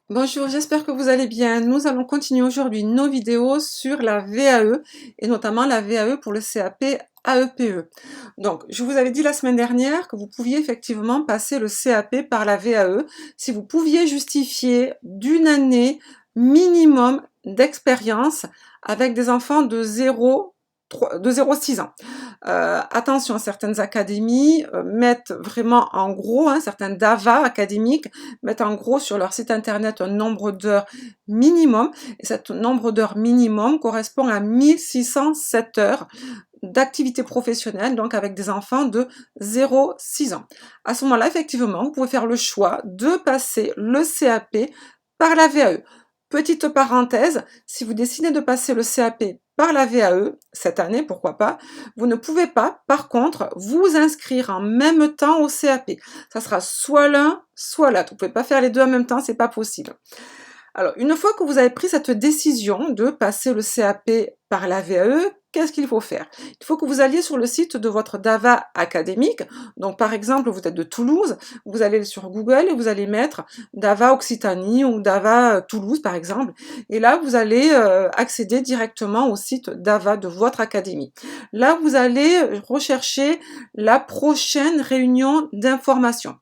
Bonjour, j'espère que vous allez bien. Nous allons continuer aujourd'hui nos vidéos sur la VAE et notamment la VAE pour le CAP AEPE. Donc, je vous avais dit la semaine dernière que vous pouviez effectivement passer le CAP par la VAE si vous pouviez justifier d'une année minimum d'expérience avec des enfants de 0,6 ans. Attention, certaines académies mettent vraiment en gros, certaines DAVA académiques mettent en gros sur leur site internet un nombre d'heures minimum, et ce nombre d'heures minimum correspond à 1607 heures d'activité professionnelle, donc avec des enfants de 0,6 ans. À ce moment-là, effectivement, vous pouvez faire le choix de passer le CAP par la VAE. Petite parenthèse, si vous décidez de passer le CAP par la VAE, cette année, pourquoi pas, vous ne pouvez pas, par contre, vous inscrire en même temps au CAP. Ça sera soit l'un, soit l'autre. Vous ne pouvez pas faire les deux en même temps, c'est pas possible. Alors, une fois que vous avez pris cette décision de passer le CAP par la VAE, qu'est-ce qu'il faut faire? Il faut que vous alliez sur le site de votre DAVA académique. Donc, par exemple, vous êtes de Toulouse, vous allez sur Google et vous allez mettre DAVA Occitanie ou DAVA Toulouse, par exemple. Et là, vous allez accéder directement au site DAVA de votre académie. Là, vous allez rechercher la prochaine réunion d'information.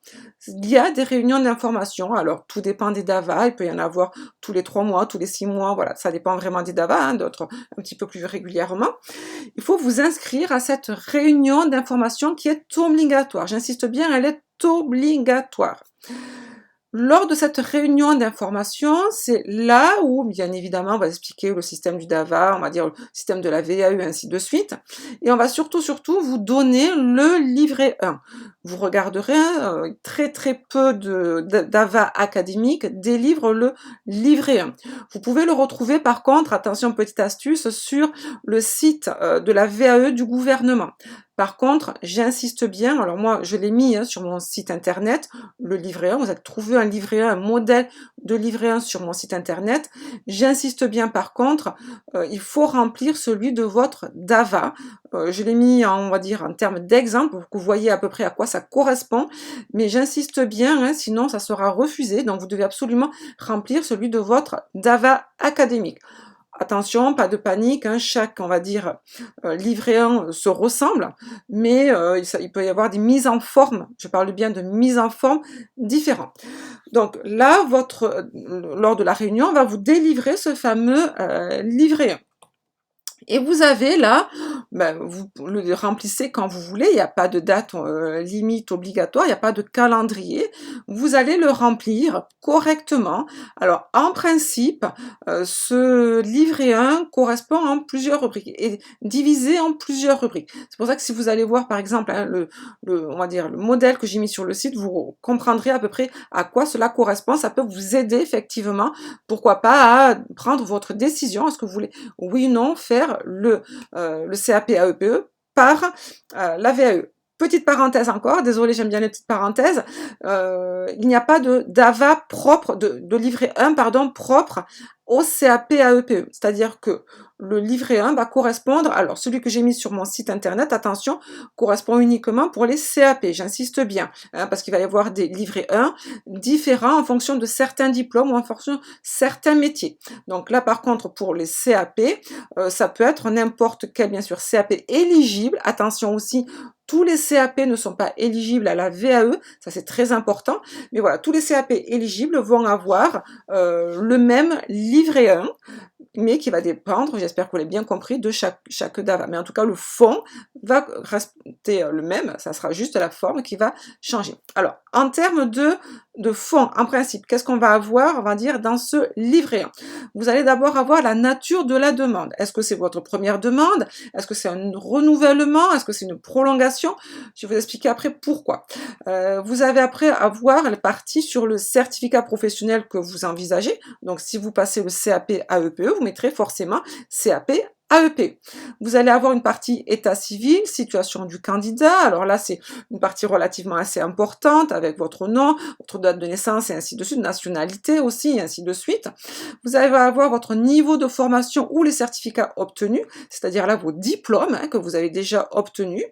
Il y a des réunions d'information, alors tout dépend des DAVA, il peut y en avoir tous les 3 mois, tous les 6 mois, voilà, ça dépend vraiment des DAVA, d'autres un petit peu plus régulièrement. Il faut vous inscrire à cette réunion d'information qui est obligatoire. J'insiste bien, elle est obligatoire. Lors de cette réunion d'information, c'est là où, bien évidemment, on va expliquer le système du DAVA, on va dire le système de la VAE, ainsi de suite. Et on va surtout vous donner le livret 1. Vous regarderez, très peu de DAVA académiques délivrent le livret 1. Vous pouvez le retrouver par contre, attention, petite astuce, sur le site de la VAE du gouvernement. Par contre, j'insiste bien, alors moi je l'ai mis sur mon site internet, le livret 1, vous avez trouvé un livret 1, un modèle de livret 1 sur mon site internet. J'insiste bien par contre, il faut remplir celui de votre DAVA. Je l'ai mis on va dire en termes d'exemple pour que vous voyez à peu près à quoi ça correspond, mais j'insiste bien, sinon ça sera refusé, donc vous devez absolument remplir celui de votre DAVA académique. Attention, pas de panique, chaque, on va dire, livret 1 se ressemble, mais il peut y avoir des mises en forme, je parle bien de mise en forme différentes. Donc là, lors de la réunion, on va vous délivrer ce fameux livret 1. Et vous avez là, vous le remplissez quand vous voulez, il n'y a pas de date limite obligatoire, il n'y a pas de calendrier. Vous allez le remplir correctement. Alors, en principe, ce livret 1 correspond en plusieurs rubriques et divisé en plusieurs rubriques. C'est pour ça que si vous allez voir, par exemple, on va dire, le modèle que j'ai mis sur le site, vous comprendrez à peu près à quoi cela correspond. Ça peut vous aider effectivement, pourquoi pas, à prendre votre décision. Est-ce que vous voulez, oui ou non, faire le CAP AEPE par la VAE. Petite parenthèse encore, désolé, j'aime bien les petites parenthèses, il n'y a pas de DAVA propre, de livret 1, pardon, propre au CAP AEPE. C'est-à-dire que le livret 1 va correspondre, alors celui que j'ai mis sur mon site internet, attention, correspond uniquement pour les CAP, j'insiste bien, parce qu'il va y avoir des livrets 1 différents en fonction de certains diplômes ou en fonction de certains métiers. Donc là, par contre, pour les CAP, ça peut être n'importe quel, bien sûr, CAP éligible. Attention aussi, tous les CAP ne sont pas éligibles à la VAE, ça c'est très important, mais voilà, tous les CAP éligibles vont avoir le même livret 1, mais qui va dépendre, j'espère que vous l'avez bien compris, de chaque DAVA. Mais en tout cas, le fond va rester le même, ça sera juste la forme qui va changer. Alors, en termes de fond, en principe, qu'est-ce qu'on va avoir, on va dire, dans ce livret 1? Vous allez d'abord avoir la nature de la demande. Est-ce que c'est votre première demande? Est-ce que c'est un renouvellement? Est-ce que c'est une prolongation? Je vais vous expliquer après pourquoi. Vous avez après à voir la partie sur le certificat professionnel que vous envisagez. Donc, si vous passez le CAP AEPE, vous mettrez forcément CAP AEP. Vous allez avoir une partie état civil, situation du candidat. Alors là, c'est une partie relativement assez importante avec votre nom, votre date de naissance et ainsi de suite, nationalité aussi et ainsi de suite. Vous allez avoir votre niveau de formation ou les certificats obtenus, c'est-à-dire là vos diplômes que vous avez déjà obtenus.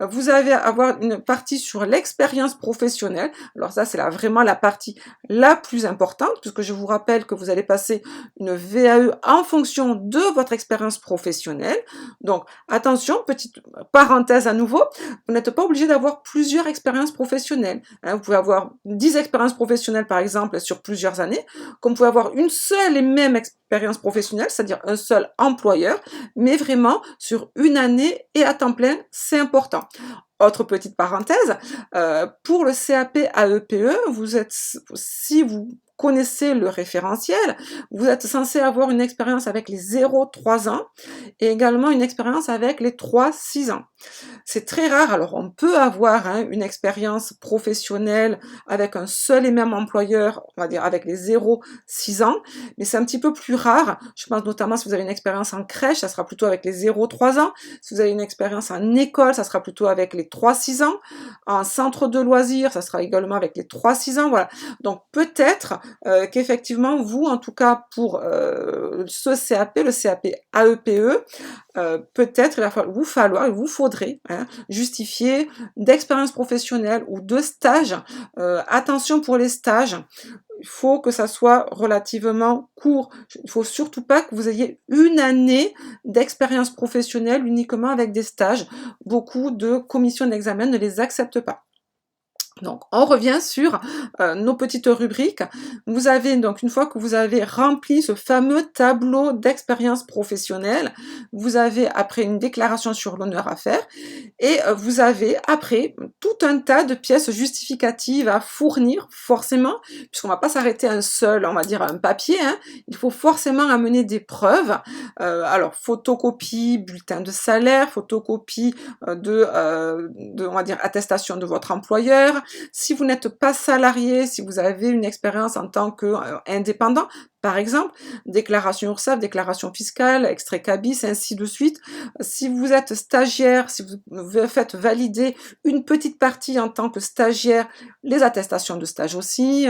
Vous allez avoir une partie sur l'expérience professionnelle. Alors ça, c'est vraiment la partie la plus importante, puisque je vous rappelle que vous allez passer une VAE en fonction de votre expérience professionnelle. Donc, attention, petite parenthèse à nouveau, vous n'êtes pas obligé d'avoir plusieurs expériences professionnelles. Vous pouvez avoir 10 expériences professionnelles, par exemple, sur plusieurs années, comme vous pouvez avoir une seule et même expérience professionnelle, c'est-à-dire un seul employeur, mais vraiment sur une année et à temps plein, c'est important. Autre petite parenthèse, pour le CAP AEPE, si vous connaissez le référentiel, vous êtes censé avoir une expérience avec les 0-3 ans et également une expérience avec les 3-6 ans. C'est très rare, alors on peut avoir une expérience professionnelle avec un seul et même employeur, on va dire avec les 0-6 ans, mais c'est un petit peu plus rare. Je pense notamment si vous avez une expérience en crèche, ça sera plutôt avec les 0-3 ans. Si vous avez une expérience en école, ça sera plutôt avec les 3-6 ans. En centre de loisirs, ça sera également avec les 3-6 ans. Voilà. Donc peut-être qu'effectivement, vous, en tout cas pour ce CAP, le CAP AEPE, peut-être il vous faudrait justifier d'expérience professionnelle ou de stage. Attention pour les stages, il faut que ça soit relativement court. Il ne faut surtout pas que vous ayez une année d'expérience professionnelle uniquement avec des stages. Beaucoup de commissions d'examen ne les acceptent pas. Donc, on revient sur nos petites rubriques. Vous avez donc, une fois que vous avez rempli ce fameux tableau d'expérience professionnelle, vous avez après une déclaration sur l'honneur à faire et vous avez après tout un tas de pièces justificatives à fournir, forcément, puisqu'on ne va pas s'arrêter à un seul, on va dire, à un papier. Il faut forcément amener des preuves. Alors, photocopie, bulletin de salaire, photocopie on va dire, attestation de votre employeur. Si vous n'êtes pas salarié, si vous avez une expérience en tant qu'indépendant, par exemple, déclaration URSSAF, déclaration fiscale, extrait CABIS, ainsi de suite. Si vous êtes stagiaire, si vous faites valider une petite partie en tant que stagiaire, les attestations de stage aussi,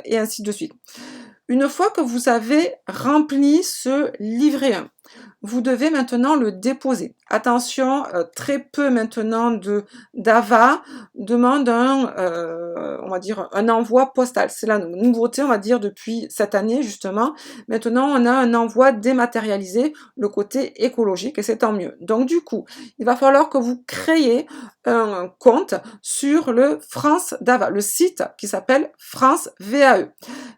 et ainsi de suite. Une fois que vous avez rempli ce livret 1, vous devez maintenant le déposer. Attention, très peu maintenant d'AVA demande on va dire, un envoi postal. C'est la nouveauté, on va dire, depuis cette année, justement. Maintenant, on a un envoi dématérialisé, le côté écologique, et c'est tant mieux. Donc, du coup, il va falloir que vous créiez un compte sur le France DAVA, le site qui s'appelle France VAE.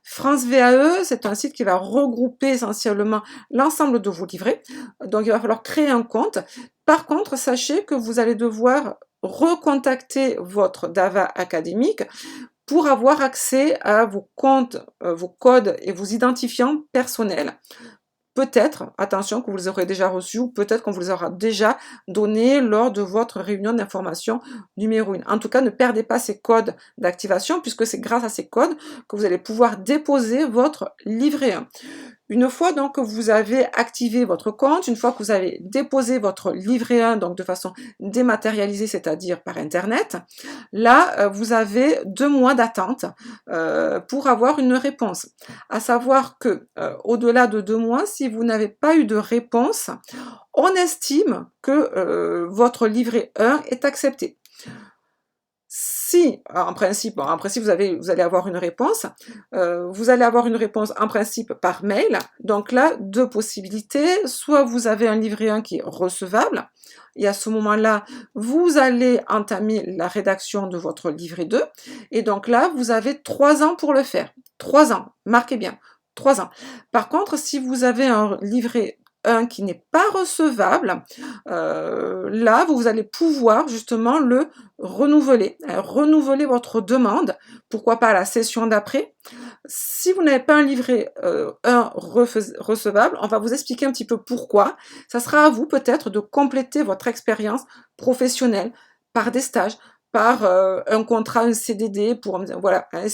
France VAE, c'est un site qui va regrouper essentiellement l'ensemble de vos livrets. Donc, il va falloir créer un compte. Par contre, sachez que vous allez devoir recontacter votre DAVA académique pour avoir accès à vos comptes, vos codes et vos identifiants personnels. Peut-être, attention, que vous les aurez déjà reçus ou peut-être qu'on vous les aura déjà donnés lors de votre réunion d'information numéro 1. En tout cas, ne perdez pas ces codes d'activation puisque c'est grâce à ces codes que vous allez pouvoir déposer votre livret 1. Une fois donc que vous avez activé votre compte, une fois que vous avez déposé votre livret 1 donc de façon dématérialisée, c'est-à-dire par internet, là vous avez 2 mois d'attente pour avoir une réponse. À savoir que au-delà de 2 mois, si vous n'avez pas eu de réponse, on estime que votre livret 1 est accepté. Si, en principe, vous allez avoir une réponse, vous allez avoir une réponse en principe par mail. Donc là, 2 possibilités. Soit vous avez un livret 1 qui est recevable, et à ce moment-là, vous allez entamer la rédaction de votre livret 2. Et donc là, vous avez 3 ans pour le faire. 3 ans, marquez bien, 3 ans. Par contre, si vous avez un livret 1 qui n'est pas recevable, là, vous allez pouvoir justement le renouveler, renouveler votre demande, pourquoi pas à la session d'après. Si vous n'avez pas un livret 1 recevable, on va vous expliquer un petit peu pourquoi. Ça sera à vous peut-être de compléter votre expérience professionnelle par des stages, par un contrat, un CDD, pour voilà, hein,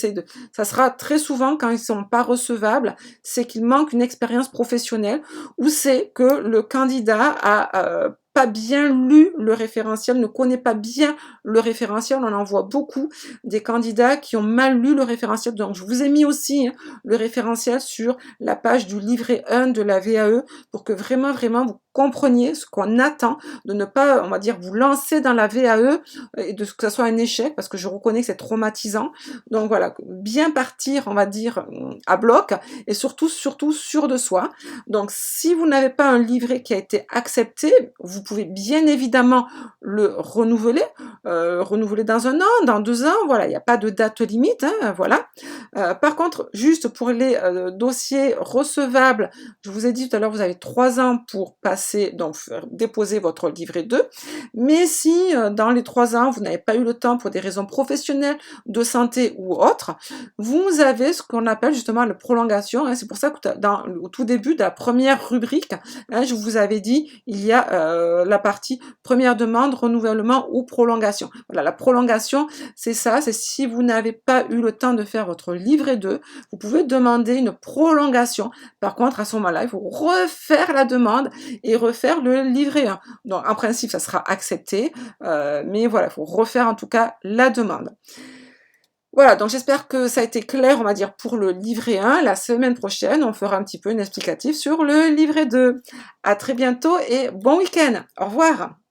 ça sera très souvent quand ils sont pas recevables, c'est qu'il manque une expérience professionnelle ou c'est que le candidat a pas bien lu le référentiel, ne connaît pas bien le référentiel. On en voit beaucoup des candidats qui ont mal lu le référentiel. Donc je vous ai mis aussi hein, le référentiel sur la page du livret 1 de la VAE pour que vraiment vous compreniez ce qu'on attend, de ne pas, on va dire, vous lancer dans la VAE et de que ça soit un échec, parce que je reconnais que c'est traumatisant. Donc voilà, bien partir, on va dire, à bloc, et surtout sûr de soi. Donc si vous n'avez pas un livret qui a été accepté, vous pouvez bien évidemment le renouveler dans 1 an, dans 2 ans, voilà, il n'y a pas de date limite, hein, voilà. Par contre, juste pour les dossiers recevables, je vous ai dit tout à l'heure, vous avez 3 ans pour passer, donc déposer votre livret 2. Mais si dans les 3 ans, vous n'avez pas eu le temps pour des raisons professionnelles, de santé ou autres, vous avez ce qu'on appelle justement la prolongation. Hein, c'est pour ça que au tout début de la première rubrique, hein, je vous avais dit, il y a la partie première demande, renouvellement ou prolongation. Voilà, la prolongation, c'est ça, c'est si vous n'avez pas eu le temps de faire votre livret 2, vous pouvez demander une prolongation. Par contre, à ce moment-là, il faut refaire la demande et refaire le livret 1. Donc, en principe, ça sera accepté, mais voilà, il faut refaire en tout cas la demande. Voilà, donc j'espère que ça a été clair, on va dire, pour le livret 1. La semaine prochaine, on fera un petit peu une explicative sur le livret 2. À très bientôt et bon week-end. Au revoir.